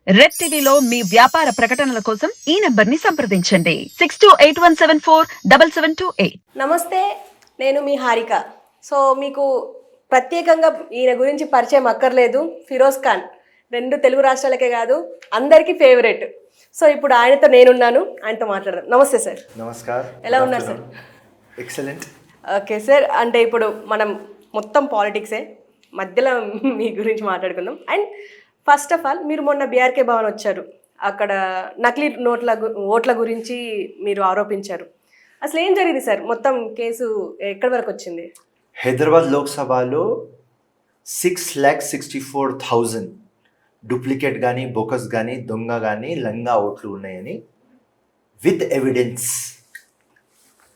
Red టీవీలో మీ వ్యాపార ప్రకటనల కోసం ఈ నంబర్ని సంప్రదించండి 6281747728. నమస్తే, నేను మీ హారిక. సో మీకు ప్రత్యేకంగా ఈయన గురించి పరిచయం అక్కర్లేదు. ఫిరోజ్ ఖాన్ రెండు తెలుగు రాష్ట్రాలకే కాదు అందరికీ ఫేవరెట్. సో ఇప్పుడు ఆయనతో నేనున్నాను, ఆయనతో మాట్లాడదాం. నమస్తే సార్. నమస్కార్. ఎలా ఉన్నారు సార్? ఎక్సలెంట్. ఓకే సార్, అంటే ఇప్పుడు మనం మొత్తం పాలిటిక్సే, మధ్యలో మీ గురించి మాట్లాడుకుందాం. అండ్ ఫస్ట్ ఆఫ్ ఆల్, మీరు మొన్న బీఆర్కే భవన్ వచ్చారు, అక్కడ నకిలీ ఓట్ల గురించి మీరు ఆరోపించారు. అసలు ఏం జరిగింది సార్? మొత్తం కేసు ఎక్కడి వరకు వచ్చింది? హైదరాబాద్ లోక్సభలో 6,64,000 డూప్లికేట్ కానీ బోకస్ కానీ దొంగ కానీ లంగా ఓట్లు ఉన్నాయని with evidence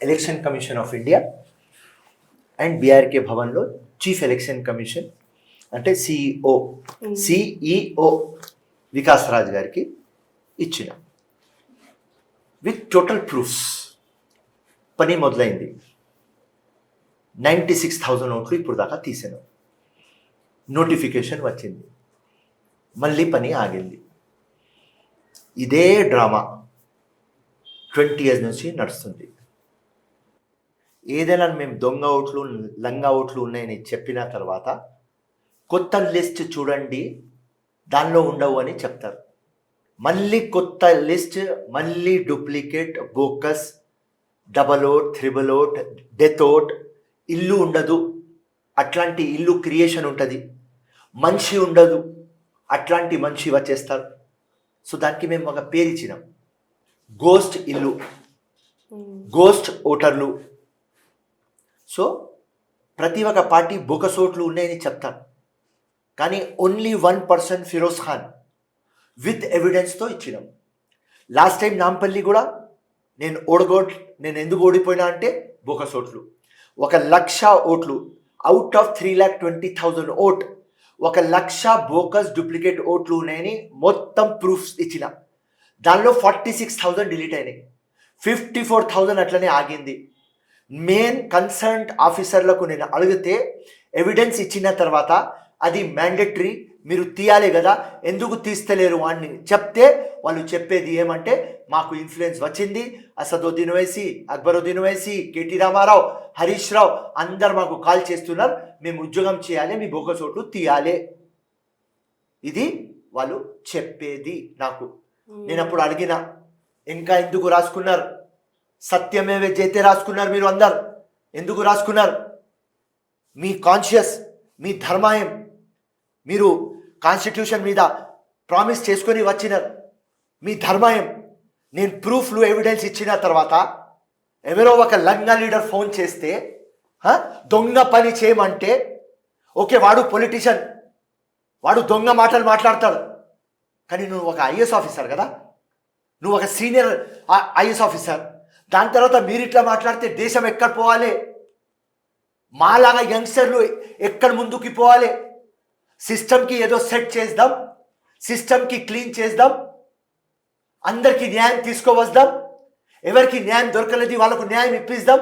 election commission of India and BRK భవన్లో చీఫ్ ఎలక్షన్ కమిషన్ అంటే సిఈఓ వికాస్ రాజ్ గారికి ఇచ్చిన విత్ టోటల్ ప్రూఫ్స్ పని మొదలైంది. 96,000 ఓట్లు ఇప్పుడు దాకా తీసాను. నోటిఫికేషన్ వచ్చింది, మళ్ళీ పని ఆగింది. ఇదే డ్రామా 20 years నుంచి నడుస్తుంది. ఏదైనా మేము దొంగ ఓట్లు లంగా ఓట్లు ఉన్నాయని చెప్పిన తర్వాత కొత్త లిస్ట్ చూడండి దానిలో ఉండవు అని చెప్తారు. మళ్ళీ కొత్త లిస్ట్, మళ్ళీ duplicate, bogus, double vote, triple vote, death vote, ఇల్లు ఉండదు అట్లాంటి ఇల్లు క్రియేషన్ ఉంటుంది, మనిషి ఉండదు అట్లాంటి మనిషి వచ్చేస్తారు. సో దానికి మేము ఒక పేరు ఇచ్చినాం, గోస్ట్ ఇల్లు, గోస్ట్ ఓటర్లు. సో ప్రతి ఒక్క పార్టీ బోకస్ ఓట్లు ఉన్నాయని చెప్తారు, కానీ ఓన్లీ 1% ఫిరోజ్ ఖాన్ విత్ ఎవిడెన్స్తో ఇచ్చినాం. లాస్ట్ టైం నాంపల్లి కూడా నేను ఎందుకు ఓడిపోయినా అంటే బోకస్ ఓట్లు 1,00,000 ఓట్లు out of 3,20,000 vote 1,00,000 bogus duplicate ఓట్లు ఉన్నాయని మొత్తం ప్రూఫ్స్ ఇచ్చిన. దానిలో 46,000 డిలీట్ అయినాయి, 54,000 అట్లనే ఆగింది. మెయిన్ కన్సర్న్ ఆఫీసర్లకు నేను అడిగితే ఎవిడెన్స్ ఇచ్చిన తర్వాత అది మ్యాండేటరీ, మీరు తీయాలి కదా, ఎందుకు తీస్తలేరు అని చెప్తే వాళ్ళు చెప్పేది ఏమంటే మాకు ఇన్ఫ్లుయెన్స్ వచ్చింది, అసదుద్దీన్ ఓవైసీ, అక్బరుద్దీన్ ఓవైసీ, కేటీ రామారావు, హరీష్ రావు అందరు మాకు కాల్ చేస్తున్నారు, మేము ఉద్యోగం చేయాలి, మీ బోకస్ ఓట్లు తీయాలి. ఇది వాళ్ళు చెప్పేది నాకు. నేను అప్పుడు అడిగిన, ఇంకా ఎందుకు రాసుకున్నారు? సత్యమేవ జయతే రాసుకున్నారు మీరు అందరు, ఎందుకు రాసుకున్నారు? మీ కాన్షియస్, మీ ధర్మాయం, మీరు కాన్స్టిట్యూషన్ మీద ప్రామిస్ చేసుకొని వచ్చినారు, మీ ధర్మాయం. నేను ప్రూఫ్లు ఎవిడెన్స్ ఇచ్చిన తర్వాత ఎవరో ఒక లంగా లీడర్ ఫోన్ చేస్తే దొంగ పని చేయమంటే, ఓకే వాడు పొలిటీషియన్, వాడు దొంగ మాటలు మాట్లాడతాడు, కానీ నువ్వు ఒక ఐఏఎస్ ఆఫీసర్ కదా, నువ్వు ఒక సీనియర్ ఐఏఎస్ ఆఫీసర్. దాని తర్వాత మీరు ఇట్లా మాట్లాడితే దేశం ఎక్కడ పోవాలి? మాలాగా యంగ్స్టర్లు ఎక్కడ ముందుకు పోవాలి? సిస్టమ్కి ఏదో సెట్ చేద్దాం, సిస్టమ్కి క్లీన్ చేద్దాం, అందరికీ న్యాయం తీసుకువద్దాం, ఎవరికి న్యాయం దొరకలేదు వాళ్ళకు న్యాయం ఇప్పిద్దాం,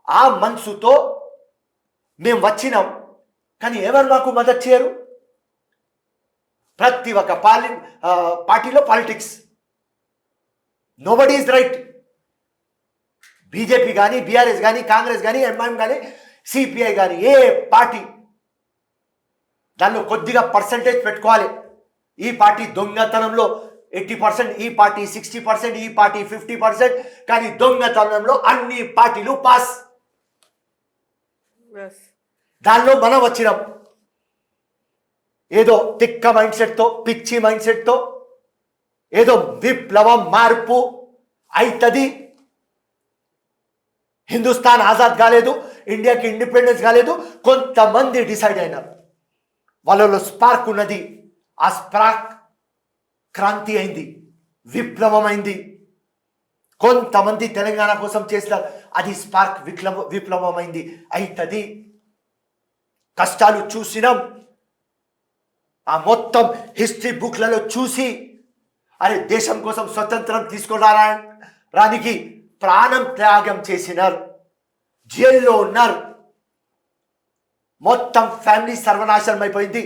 ఆ మనసుతో మేము వచ్చినాం. కానీ ఎవరు మాకు మద్దతు చేయరు. ప్రతి ఒక్క పార్టీలో politics, nobody is right. BJP కానీ, బీఆర్ఎస్ కానీ, కాంగ్రెస్ కానీ, ఎంఐఎం కానీ, సిపిఐ కానీ, ఏ పార్టీ దానిలో కొద్దిగా పర్సంటేజ్ పెట్టుకోవాలి. ఈ పార్టీ దొంగతనంలో 80%, ఈ పార్టీ 60%, ఈ పార్టీ 50%, కానీ దొంగతనంలో అన్ని పార్టీలు పాస్. దానిలో మనం వచ్చినాం ఏదో తిక్క మైండ్ సెట్తో, పిచ్చి మైండ్ సెట్తో, ఏదో విప్లవం మార్పు అవుతుంది, హిందుస్థాన్ ఆజాద్ కాలేదు, ఇండియాకి ఇండిపెండెన్స్ కాలేదు, కొంతమంది డిసైడ్ అయినారు, వాళ్ళలో స్పార్క్ ఉన్నది, ఆ స్పార్క్ క్రాంతి అయింది, విప్లవం అయింది. కొంతమంది తెలంగాణ కోసం చేసినారు, అది స్పార్క్ విప్లవం అయింది, అవుతుంది. కష్టాలు చూసినాం, ఆ మొత్తం హిస్టరీ బుక్లలో చూసి, అరే దేశం కోసం స్వతంత్రం తీసుకోవడానికి ప్రాణం త్యాగం చేసినారు, జైల్లో ఉన్నారు, మొత్తం ఫ్యామిలీ సర్వనాశనం అయిపోయింది.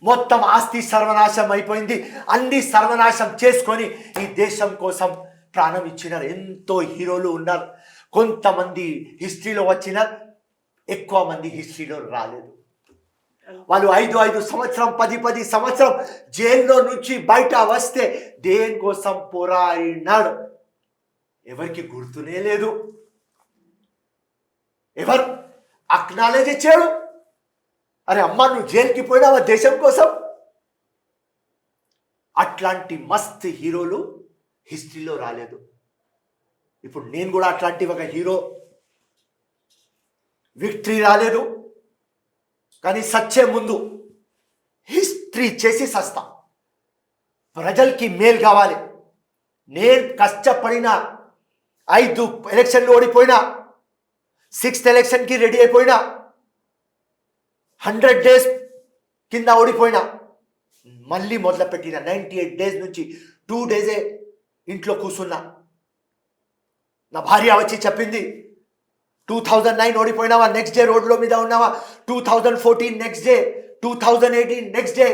మొత్తం ఆస్తి సర్వనాశం అయిపోయింది. అన్ని సర్వనాశం చేసుకొని ఈ దేశం కోసం ప్రాణం ఇచ్చినారు. ఎంతో హీరోలు ఉన్నారు. కొంతమంది హిస్టరీలో వచ్చినారు, ఎక్కువ మంది హిస్టరీలో రాలేదు. వాళ్ళు 5 సంవత్సరం 10 సంవత్సరం జైల్లో నుంచి బయట వస్తే దేనికోసం పోరాడినాడు ఎవరికి గుర్తునే లేదు. ఎవరు అక్నాలెడ్జ్ ఇచ్చాడు? అరే అమ్మ, నువ్వు జైలుకి పోయినావా దేశం కోసం? అట్లాంటి మస్త్ హీరోలు హిస్టరీలో రాలేదు. ఇప్పుడు నేను కూడా అట్లాంటి ఒక హీరో. విక్టరీ రాలేదు, కానీ సచ్చే ముందు హిస్టరీ చేసి సస్తా. ప్రజలకి మేలు కావాలి. నేను కష్టపడిన 5 ఎలక్షన్లు ఓడిపోయినా, 6th ఎలక్షన్కి రెడీ అయిపోయినా, 100 days కింద ఓడిపోయినా, మళ్ళీ మొదలుపెట్టిన 98 days నుంచి 2 days ఇంట్లో కూర్చున్నా. నా భార్య వచ్చి చెప్పింది, 2009 ఓడిపోయినావా, నెక్స్ట్ డే రోడ్లో మీద ఉన్నావా, 2014 next day, 2018 next day,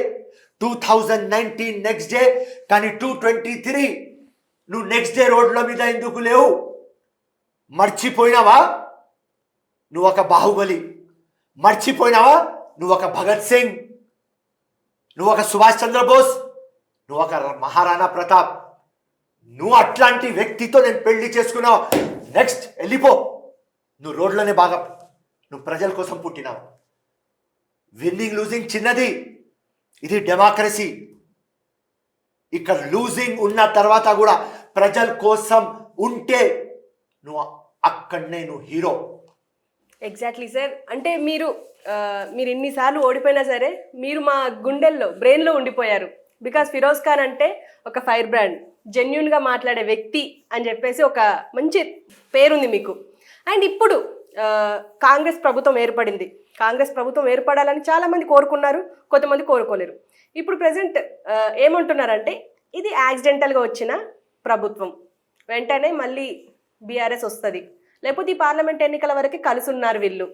2019 next day, కానీ 2023 నువ్వు నెక్స్ట్ డే రోడ్ల మీద ఎందుకు లేవు? మర్చిపోయినావా నువ్వు ఒక బాహుబలి? మర్చిపోయినావా నువ్వు ఒక భగత్ సింగ్? నువ్వు ఒక సుభాష్ చంద్రబోస్? నువ్వు ఒక మహారాణా ప్రతాప్? నువ్వు అట్లాంటి వ్యక్తితో నేను పెళ్లి చేసుకున్నావు. నెక్స్ట్ వెళ్ళిపో. నువ్వు రోడ్లోనే బాగా, నువ్వు ప్రజల కోసం పుట్టినావు. విన్నింగ్ లూజింగ్ చిన్నది, ఇది డెమోక్రసీ. ఇక్కడ లూజింగ్ ఉన్న తర్వాత కూడా ప్రజల కోసం ఉంటే నువ్వు అక్కడనే నువ్వు హీరో. Exactly sir. అంటే మీరు ఎన్నిసార్లు ఓడిపోయినా సరే మీరు మా గుండెల్లో, బ్రెయిన్లో ఉండిపోయారు. బికాస్ ఫిరోజ్ ఖాన్ అంటే ఒక ఫైర్ బ్రాండ్, జెన్యున్గా మాట్లాడే వ్యక్తి అని చెప్పేసి ఒక మంచి పేరుంది మీకు. అండ్ ఇప్పుడు కాంగ్రెస్ ప్రభుత్వం ఏర్పడింది. కాంగ్రెస్ ప్రభుత్వం ఏర్పడాలని చాలామంది కోరుకున్నారు, కొంతమంది కోరుకోలేరు. ఇప్పుడు ప్రజెంట్ ఏమంటున్నారంటే ఇది యాక్సిడెంటల్గా వచ్చిన ప్రభుత్వం, వెంటనే మళ్ళీ బీఆర్ఎస్ వస్తుంది, లేకపోతే ఈ పార్లమెంట్ ఎన్నికల వరకు కలిసి ఉన్నారు వీళ్ళు,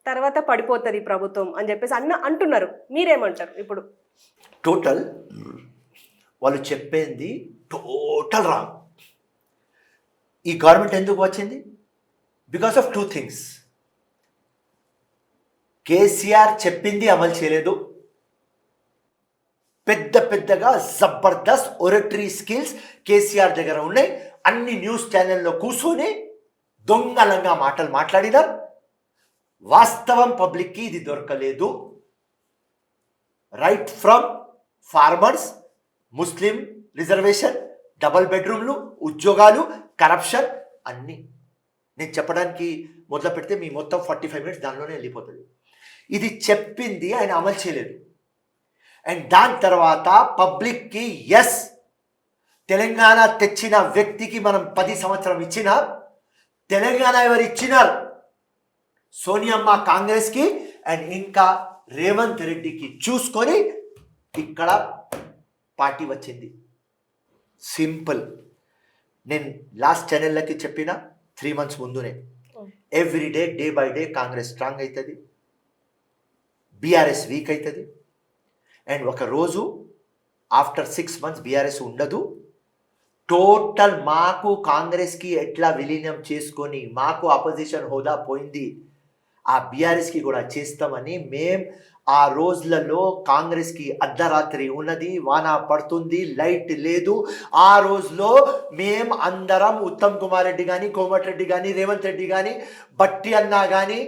తర్వాత పడిపోతుంది ప్రభుత్వం అని చెప్పేసి అంటున్నారు. మీరేమంటారు? ఇప్పుడు టోటల్ వాళ్ళు చెప్పింది టోటల్ రాంగ్. ఈ గవర్నమెంట్ ఎందుకు వచ్చింది? Because of 2 things. కేసీఆర్ చెప్పింది అమలు చేయలేదు. పెద్దగా జబర్దస్త్ ఒరటరీ స్కిల్స్ కేసీఆర్ దగ్గర ఉన్నాయి. అన్ని న్యూస్ ఛానల్లో కూర్చొని దొంగలంగా మాటలు మాట్లాడినారు. వాస్తవం పబ్లిక్కి ఇది దొరకలేదు. Right from farmers, Muslim reservation, double బెడ్రూమ్లు, ఉద్యోగాలు, కరప్షన్ అన్నీ నేను చెప్పడానికి మొదలు పెడితే మీ మొత్తం 45 minutes దానిలోనే వెళ్ళిపోతుంది. ఇది చెప్పింది ఆయన అమలు చేయలేదు. అండ్ దాని తర్వాత పబ్లిక్కి ఎస్, తెలంగాణ తెచ్చిన వ్యక్తికి మనం 10 సంవత్సరం ఇచ్చిన, తెలంగాణ ఎవరు ఇచ్చినారు? సోనియమ్మ కాంగ్రెస్కి అండ్ ఇంకా రేవంత్ రెడ్డికి చూసుకొని ఇక్కడ పార్టీ వచ్చింది. సింపుల్. నేను లాస్ట్ ఛానళ్ళకి చెప్పిన 3 months ముందునే, every day by day Congress strong అవుతుంది, బీఆర్ఎస్ వీక్ అవుతుంది. అండ్ ఒక రోజు ఆఫ్టర్ 6 months బీఆర్ఎస్ ఉండదు. టోటల్ మాకు కాంగ్రెస్కి ఎట్లా విలీనం చేసుకొని మాకు అపోజిషన్ హోదా పోయింది, ఆ బీఆర్ఎస్కి కూడా చేస్తామని మేం ఆ రోజులలో కాంగ్రెస్కి అర్ధరాత్రి ఉన్నది, వాన పడుతుంది, లైట్ లేదు. ఆ రోజులో మేం అందరం ఉత్తమ్ కుమార్ రెడ్డి కానీ, కోమటిరెడ్డి కానీ, రేవంత్ రెడ్డి కానీ, బట్టి అన్నా కానీ,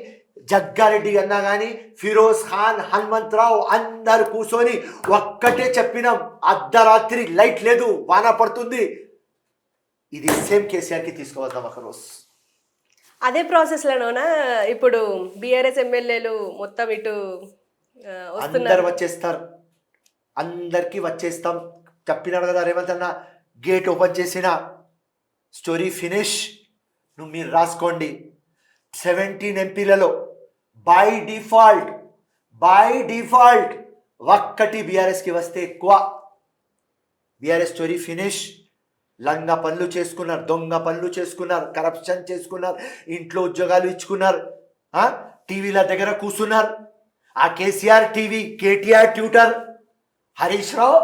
జగ్గారెడ్డి అన్నా కానీ, ఫిరోజ్ ఖాన్, హనుమంతరావు అందరు కూర్చొని ఒక్కటే చెప్పినాం, అర్ధరాత్రి లైట్ లేదు, వాన పడుతుంది. ఇది సేమ్ కేసీఆర్కి తీసుకువద్దాం ఒకరోజు. అదే ప్రాసెస్లోనా ఇప్పుడు బీఆర్ఎస్ ఎమ్మెల్యేలు మొత్తం ఇటు అందరు వచ్చేస్తారు, అందరికీ వచ్చేస్తాం. చెప్పినాడు కదా రేవంత్ అన్న, గేట్ ఓపెన్ చేసిన స్టోరీ ఫినిష్. మీరు రాసుకోండి. 17 ఎంపీలలో బై డిఫాల్ట్ ఒక్కటి బీఆర్ఎస్కి వస్తే ఎక్కువ. BRS story finish. లంగా పనులు చేసుకున్నారు, దొంగ పనులు చేసుకున్నారు, కరప్షన్ చేసుకున్నారు, ఇంట్లో ఉద్యోగాలు ఇచ్చుకున్నారు, టీవీల దగ్గర కూర్చున్నారు. ఆ కేసీఆర్ టీవీ, కేటీఆర్ ట్విట్టర్ హరీష్ రావు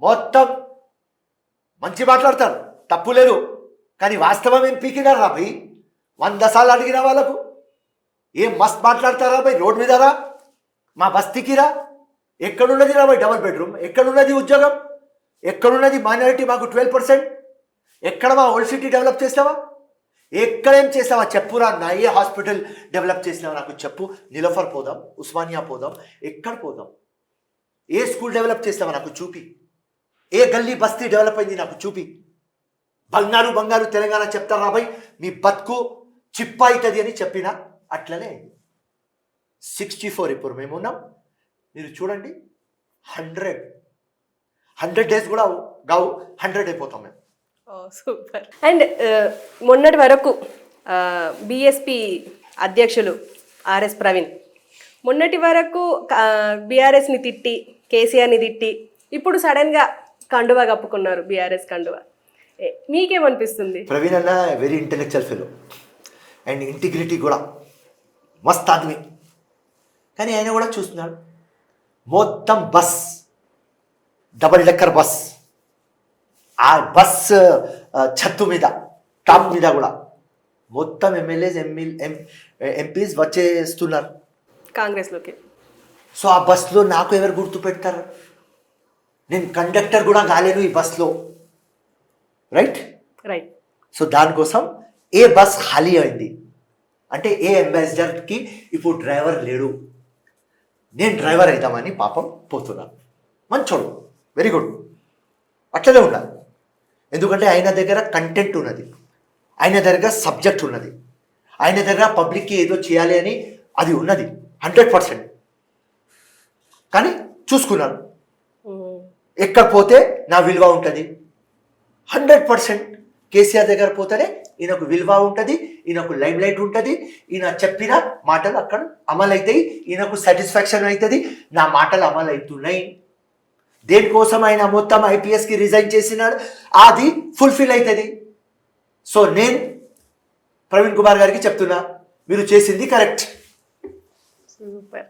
మొత్తం మంచి మాట్లాడతారు, తప్పు లేదు. కానీ వాస్తవం ఏం పీకినారు రా భయ్? 100 సార్లు అడిగిన వాళ్ళకు ఏం మస్త్ మాట్లాడతారా భయ్? రోడ్ మీద రా, మా బస్తీకి రా. ఎక్కడున్నది రా భయ్ డబుల్ బెడ్రూమ్? ఎక్కడున్నది ఉద్యోగం? ఎక్కడున్నది మైనారిటీ మాకు 12%? ఎక్కడ మా ఓల్డ్ సిటీ డెవలప్ చేస్తావా? ఎక్కడేం చేస్తావా చెప్పురా? నా ఏ హాస్పిటల్ డెవలప్ చేసినావా నాకు చెప్పు. నిలోఫర్ పోదాం, ఉస్మానియా పోదాం, ఎక్కడ పోదాం? ఏ స్కూల్ డెవలప్ చేస్తావా నాకు చూపి. ఏ గల్లీ బస్తీ డెవలప్ అయింది నాకు చూపి. బంగారు బంగారు తెలంగాణ చెప్తారా భయ్? మీ బతుకు చిప్ప అవుతుంది అని చెప్పినా అట్లనే 64 ఇప్పుడు మేము ఉన్నాం. మీరు చూడండి 100 డేస్ కూడా కావు, 100 అయిపోతాం మేము. సూపర్. అండ్ మొన్నటి వరకు బిఎస్పి అధ్యక్షులు ఆర్ఎస్ ప్రవీణ్ మొన్నటి వరకు బీఆర్ఎస్ని తిట్టి కేసీఆర్ని తిట్టి ఇప్పుడు సడన్గా కండువా కప్పుకున్నారు, బీఆర్ఎస్ కండువా. మీకేమనిపిస్తుంది? ప్రవీణ్ అన్న very intellectual fellow and integrity కూడా మస్త్ ఆద్మీ. కానీ ఆయన కూడా చూస్తున్నాడు మొత్తం బస్, డబల్ డెక్కర్ బస్, ఆ బస్ ఛత్తు మీద టాప్ మీద కూడా మొత్తం ఎమ్మెల్యేస్ ఎంపీస్ వచ్చేస్తున్నారు కాంగ్రెస్లోకి. సో ఆ బస్లో నాకు ఎవరు గుర్తు పెడతారు? నేను కండక్టర్ కూడా కాలేను ఈ బస్లో, రైట్? రైట్. సో దానికోసం ఏ బస్ ఖాళీ అయింది అంటే ఏ అంబాసిడర్కి ఇప్పుడు డ్రైవర్ లేడు, నేను డ్రైవర్ అవుతామని పాపం పోతున్నాను. మంచోడు, వెరీ గుడ్, అట్లనే ఉండాలి. ఎందుకంటే ఆయన దగ్గర కంటెంట్ ఉన్నది, ఆయన దగ్గర సబ్జెక్ట్ ఉన్నది, ఆయన దగ్గర పబ్లిక్కి ఏదో చేయాలి అని అది ఉన్నది 100%. కానీ చూసుకున్నాను ఎక్కడ పోతే నా విలువ ఉంటుంది. 100% కేసీఆర్ దగ్గర పోతేనే ఈయనకు విలువ ఉంటుంది, ఈయనకు లైమ్ లైట్ ఉంటుంది, ఈయన చెప్పిన మాటలు అక్కడ అమలు అవుతాయి, ఈయనకు సాటిస్ఫాక్షన్ అవుతుంది, నా మాటలు అమలు అవుతున్నాయి. దేనికోసం ఆయన మొత్తం ఐపీఎస్కి రిజైన్ చేసినాడు అది ఫుల్ఫిల్ అవుతుంది. సో నేను ప్రవీణ్ కుమార్ గారికి చెప్తున్నా, మీరు చేసింది కరెక్ట్. సూపర్.